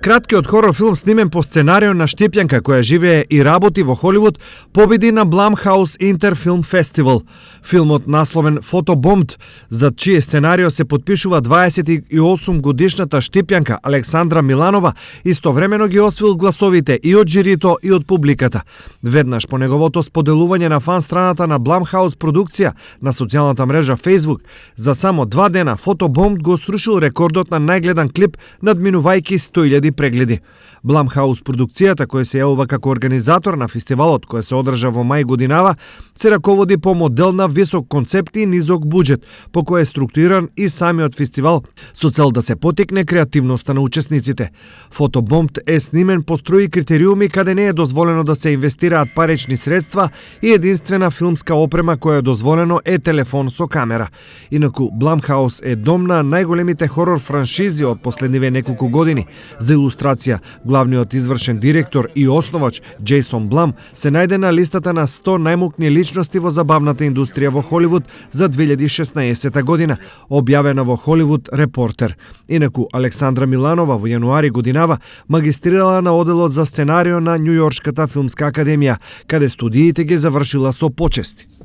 Краткиот хорор филм снимен по сценарио на Штипјанка која живее и работи во Холивуд победи на Blumhouse Interfilm Festival. Филмот насловен Фотобомбд, за чие сценарио се потпишува 28 годишната Штипјанка Александра Миланова, истовремено ги освоил гласовите и од жирито и од публиката. Веднаш по неговото споделување на фан страната на Blumhouse продукција на социјалната мрежа Facebook, за само 2 дена Фотобомбд го срушил рекордот на најгледан клип, надминувајќи 100.000 прегледи. Blumhouse продукцијата, која се јавува како организатор на фестивалот кој се одржа во мај годинава, се раководи по модел на висок концепт и низок буџет, по кој е структуриран и самиот фестивал со цел да се потикне креативноста на учесниците. Фотобомбд е снимен по строи критериуми каде не е дозволено да се инвестираат парични средства и единствена филмска опрема која е дозволено е телефон со камера. Инаку Blumhouse е дом на најголемите хорор франшизи од последниве неколку години. За илустрација, главниот извршен директор и основач Джейсон Блам се најде на листата на 100 најмукни личности во забавната индустрија во Холивуд за 2016 година, објавена во Холивуд Репортер. Инаку Александра Миланова во јануари годинава магистрирала на оделот за сценарио на Њујоршката филмска академија, каде студиите ги завршила со почести.